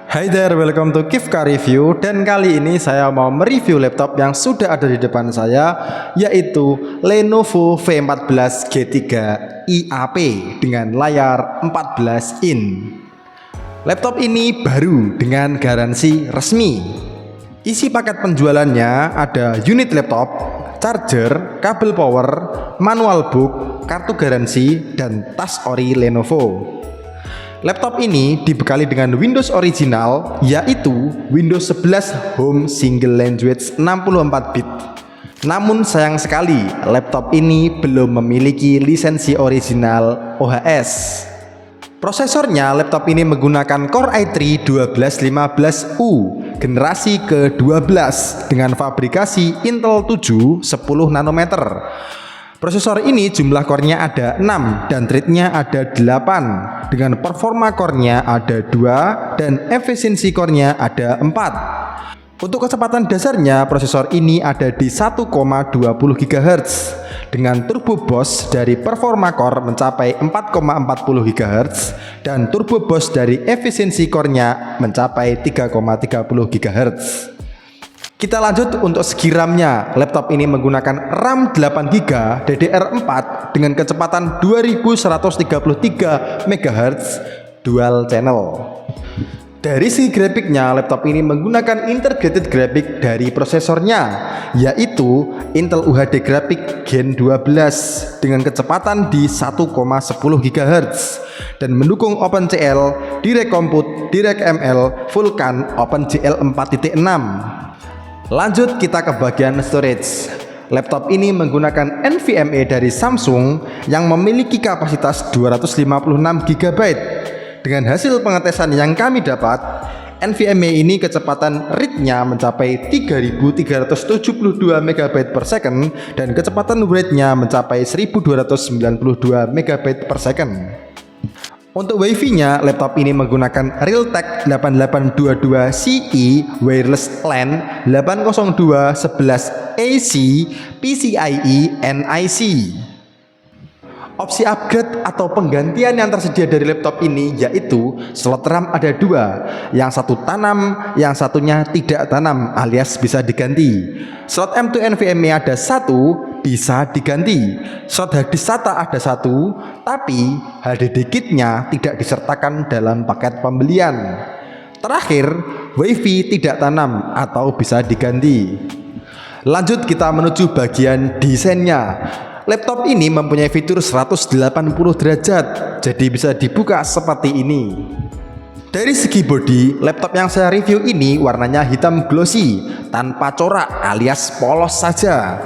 Hai there, welcome to Kifka Review. Dan kali ini saya mau mereview laptop yang sudah ada di depan saya, yaitu Lenovo V14 G3 IAP dengan layar 14 in. Laptop ini baru dengan garansi resmi. Isi paket penjualannya ada unit laptop, charger, kabel power, manual book, kartu garansi, dan tas ori Lenovo. Laptop ini dibekali dengan Windows original, yaitu Windows 11 Home Single Language 64 bit. Namun sayang sekali laptop ini belum memiliki lisensi original OHS. Prosesornya laptop ini menggunakan Core i3 1215U generasi ke-12 dengan fabrikasi Intel 7 10 nanometer. Prosesor ini jumlah core-nya ada 6 dan thread-nya ada 8, dengan performa core-nya ada 2 dan efisiensi core-nya ada 4. Untuk kecepatan dasarnya prosesor ini ada di 1,20 GHz dengan turbo boost dari performa core mencapai 4,40 GHz dan turbo boost dari efisiensi core-nya mencapai 3,30 GHz. Kita lanjut untuk segi RAM-nya. Laptop ini menggunakan RAM 8GB DDR4 dengan kecepatan 2133 MHz dual channel. Dari segi grafiknya, laptop ini menggunakan integrated graphic dari prosesornya, yaitu Intel UHD Graphics Gen 12 dengan kecepatan di 1,10 GHz dan mendukung OpenCL, Direct Compute, DirectML, Vulkan, OpenGL 4.6. Lanjut kita ke bagian storage. Laptop ini menggunakan NVMe dari Samsung yang memiliki kapasitas 256 GB. Dengan hasil pengetesan yang kami dapat, NVMe ini kecepatan read-nya mencapai 3372 MB per second dan kecepatan write-nya mencapai 1292 MB per second. Untuk Wi-Fi-nya, laptop ini menggunakan Realtek 8822CE Wireless LAN 802.11ac PCIe NIC. Opsi upgrade atau penggantian yang tersedia dari laptop ini yaitu slot RAM ada 2, yang satu tanam, yang satunya tidak tanam alias bisa diganti. Slot M2 NVMe ada 1, bisa diganti. Slot HDD SATA ada 1, tapi HDD kitnya tidak disertakan dalam paket pembelian. Terakhir, WiFi tidak tanam atau bisa diganti. Lanjut kita menuju bagian desainnya. Laptop ini mempunyai fitur 180 derajat, jadi bisa dibuka seperti ini. Dari segi bodi, laptop yang saya review ini warnanya hitam glossy, tanpa corak alias polos saja.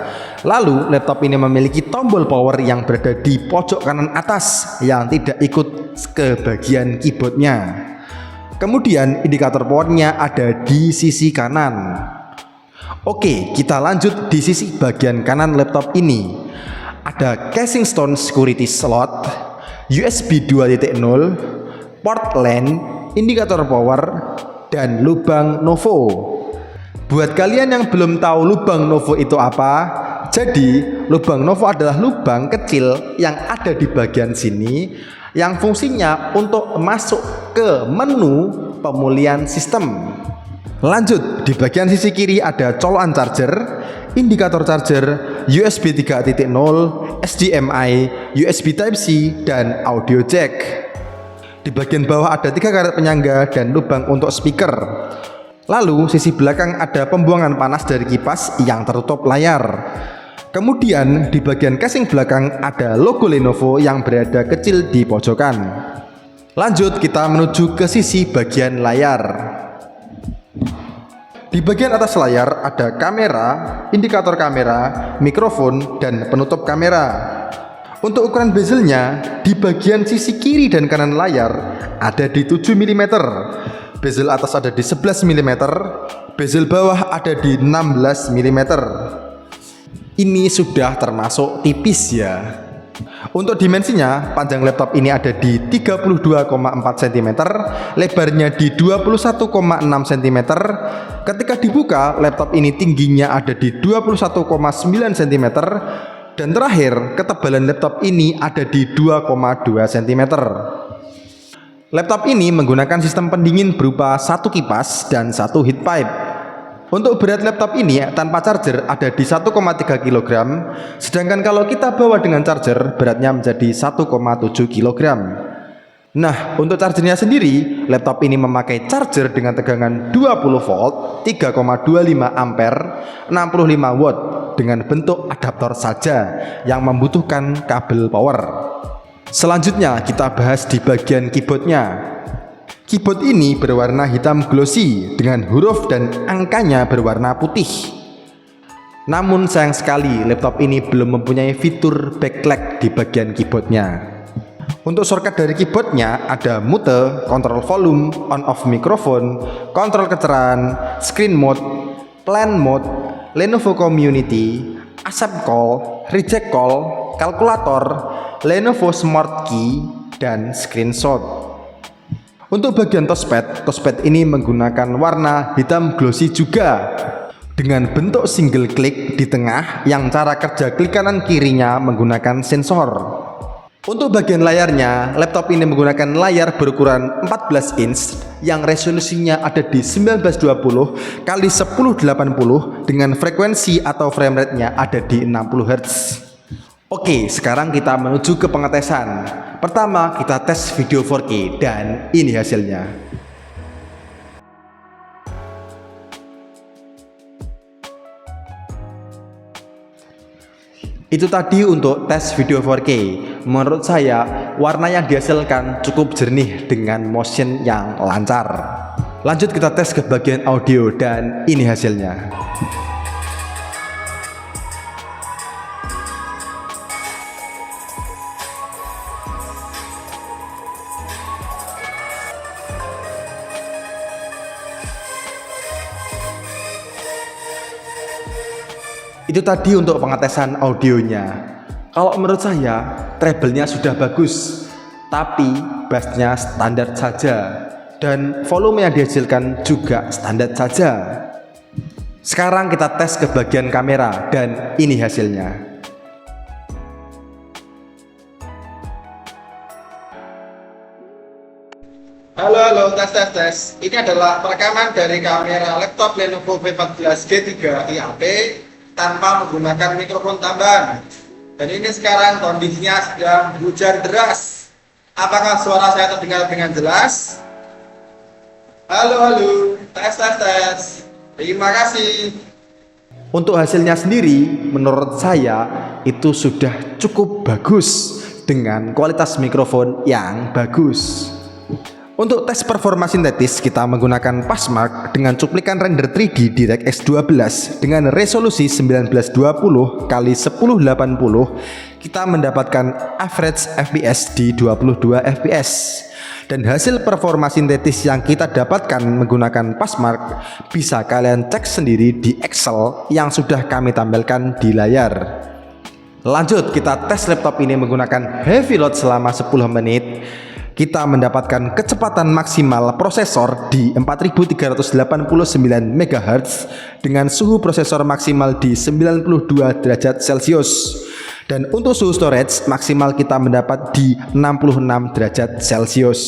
Lalu laptop ini memiliki tombol power yang berada di pojok kanan atas yang tidak ikut ke bagian keyboardnya. Kemudian indikator powernya ada di sisi kanan. Oke, kita lanjut di sisi bagian kanan laptop ini. Ada casing stone security slot, USB 2.0, port LAN, indikator power, dan lubang Novo. Buat kalian yang belum tahu lubang Novo itu apa, jadi lubang Novo adalah lubang kecil yang ada di bagian sini yang fungsinya untuk masuk ke menu pemulihan sistem. Lanjut, di bagian sisi kiri ada colokan charger, indikator charger, USB 3.0, HDMI, USB Type-C, dan audio jack. Di bagian bawah ada 3 karet penyangga dan lubang untuk speaker. Lalu sisi belakang ada pembuangan panas dari kipas yang tertutup layar. Kemudian di bagian casing belakang ada logo Lenovo yang berada kecil di pojokan. Lanjut kita menuju ke sisi bagian layar. Di bagian atas layar ada kamera, indikator kamera, mikrofon, dan penutup kamera. Untuk ukuran bezelnya, di bagian sisi kiri dan kanan layar ada di 7 mm, bezel atas ada di 11 mm, bezel bawah ada di 16 mm. Ini sudah termasuk tipis ya. Untuk dimensinya, panjang laptop ini ada di 32,4 cm, lebarnya di 21,6 cm. Ketika dibuka, laptop ini tingginya ada di 21,9 cm. Dan terakhir, ketebalan laptop ini ada di 2,2 cm. Laptop ini menggunakan sistem pendingin berupa satu kipas dan satu heat pipe. Untuk berat laptop ini tanpa charger ada di 1,3 kg, sedangkan kalau kita bawa dengan charger beratnya menjadi 1,7 kg. Nah, untuk chargernya sendiri, laptop ini memakai charger dengan tegangan 20 volt, 3,25 ampere, 65 watt dengan bentuk adaptor saja yang membutuhkan kabel power. Selanjutnya kita bahas di bagian keyboardnya. Keyboard ini berwarna hitam glossy dengan huruf dan angkanya berwarna putih. Namun sayang sekali laptop ini belum mempunyai fitur backlight di bagian keyboardnya. Untuk shortcut dari keyboardnya ada mute, kontrol volume, on off mikrofon, kontrol kecerahan, screen mode, plan mode, Lenovo Community, accept call, reject call, kalkulator, Lenovo Smart Key, dan screenshot. Untuk bagian touchpad ini menggunakan warna hitam glossy juga dengan bentuk single click di tengah yang cara kerja klik kanan kirinya menggunakan sensor. Untuk bagian layarnya, laptop ini menggunakan layar berukuran 14 inch yang resolusinya ada di 1920 x 1080 dengan frekuensi atau frame rate-nya ada di 60 Hz. Oke, sekarang kita menuju ke pengetesan. Pertama, kita tes video 4K dan ini hasilnya. Itu tadi untuk tes video 4K. Menurut saya warna yang dihasilkan cukup jernih dengan motion yang lancar. Lanjut kita tes ke bagian audio dan ini hasilnya. Itu tadi untuk pengetesan audionya. Kalau menurut saya treble-nya sudah bagus, tapi bass-nya standar saja dan volume yang dihasilkan juga standar saja. Sekarang kita tes ke bagian kamera dan ini hasilnya. Halo, tes. Ini adalah perekaman dari kamera laptop Lenovo V14G3 IAP tanpa menggunakan mikrofon tambahan. Dan ini sekarang kondisinya sedang hujan deras. Apakah suara saya terdengar dengan jelas? Halo, tes. Terima kasih. Untuk hasilnya sendiri, menurut saya itu sudah cukup bagus dengan kualitas mikrofon yang bagus. Untuk tes performa sintetis, kita menggunakan Passmark dengan cuplikan render 3D DirectX 12 dengan resolusi 1920 x 1080. Kita mendapatkan average FPS di 22 fps. Dan hasil performa sintetis yang kita dapatkan menggunakan Passmark bisa kalian cek sendiri di Excel yang sudah kami tampilkan di layar. Lanjut kita tes laptop ini menggunakan heavy load selama 10 menit. Kita mendapatkan kecepatan maksimal prosesor di 4389 MHz dengan suhu prosesor maksimal di 92 derajat Celcius. Dan untuk suhu storage maksimal kita mendapat di 66 derajat Celcius.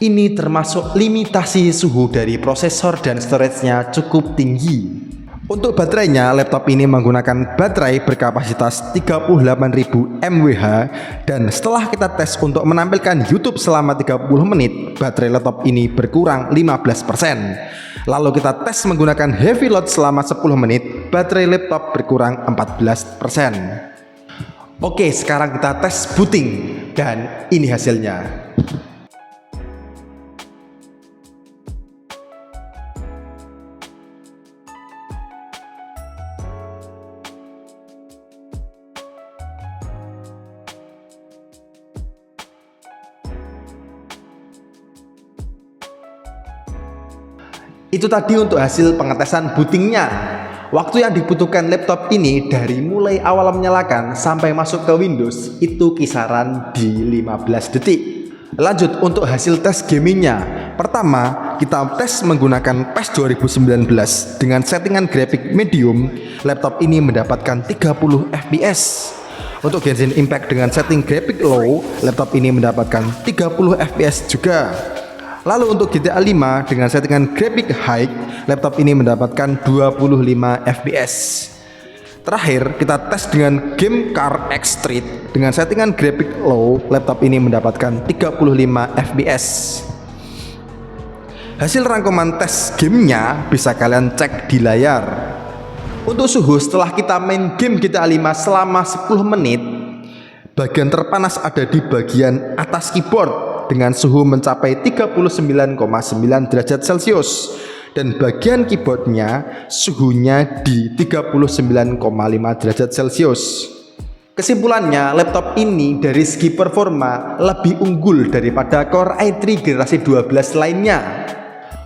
Ini termasuk limitasi suhu dari prosesor dan storage-nya cukup tinggi. Untuk baterainya, laptop ini menggunakan baterai berkapasitas 38.000 mAh dan setelah kita tes untuk menampilkan YouTube selama 30 menit, baterai laptop ini berkurang 15%. Lalu kita tes menggunakan heavy load selama 10 menit, baterai laptop berkurang 14%. Oke, sekarang kita tes booting dan ini hasilnya. Itu tadi untuk hasil pengetesan bootingnya. Waktu yang dibutuhkan laptop ini dari mulai awal menyalakan sampai masuk ke Windows itu kisaran di 15 detik. Lanjut untuk hasil tes gamingnya. Pertama, kita tes menggunakan PES 2019 dengan settingan grafik medium. Laptop ini mendapatkan 30 fps. Untuk Genshin Impact dengan setting grafik low, laptop ini mendapatkan 30 fps juga. Lalu untuk GTA 5 dengan settingan grafik high, laptop ini mendapatkan 25 fps. Terakhir, kita tes dengan game Car X Street dengan settingan grafik low, laptop ini mendapatkan 35 fps. Hasil rangkuman tes gamenya bisa kalian cek di layar. Untuk suhu setelah kita main game GTA 5 selama 10 menit, bagian terpanas ada di bagian atas keyboard dengan suhu mencapai 39,9 derajat Celcius, dan bagian keyboardnya suhunya di 39,5 derajat Celcius. Kesimpulannya, laptop ini dari segi performa lebih unggul daripada Core i3 generasi 12 lainnya.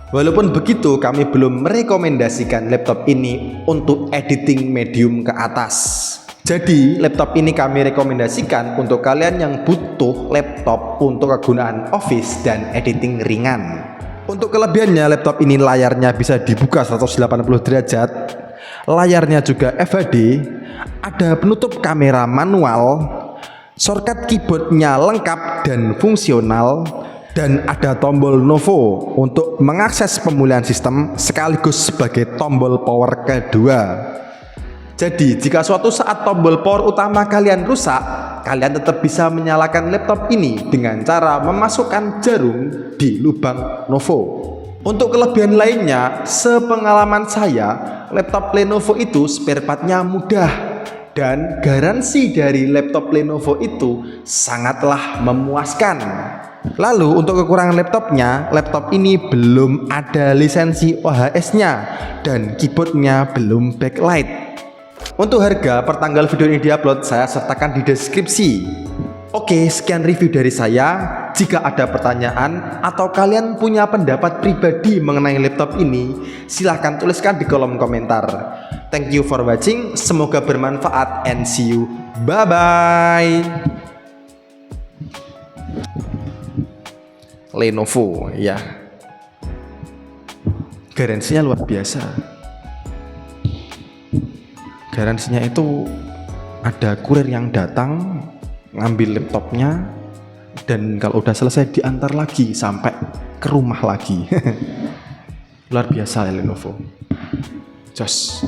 Walaupun begitu, kami belum merekomendasikan laptop ini untuk editing medium ke atas. Jadi, laptop ini kami rekomendasikan untuk kalian yang butuh laptop untuk kegunaan office dan editing ringan. Untuk kelebihannya, laptop ini layarnya bisa dibuka 180 derajat, layarnya juga FHD, ada penutup kamera manual, shortcut keyboardnya lengkap dan fungsional, dan ada tombol Novo untuk mengakses pemulihan sistem sekaligus sebagai tombol power kedua. Jadi jika suatu saat tombol power utama kalian rusak, kalian tetap bisa menyalakan laptop ini dengan cara memasukkan jarum di lubang Novo. Untuk kelebihan lainnya, sepengalaman saya, laptop Lenovo itu spare partnya mudah, dan garansi dari laptop Lenovo itu sangatlah memuaskan. Lalu untuk kekurangan laptopnya, laptop ini belum ada lisensi OHS-nya dan keyboardnya belum backlight. Untuk harga per tanggal video ini diupload saya sertakan di deskripsi. Oke, sekian review dari saya. Jika ada pertanyaan atau kalian punya pendapat pribadi mengenai laptop ini, silahkan tuliskan di kolom komentar. Thank you for watching, semoga bermanfaat and see you. Bye-bye. Lenovo ya, garansinya luar biasa. Garansinya itu ada kurir yang datang ngambil laptopnya, dan kalau udah selesai diantar lagi sampai ke rumah lagi. Luar biasa ya Lenovo, jos.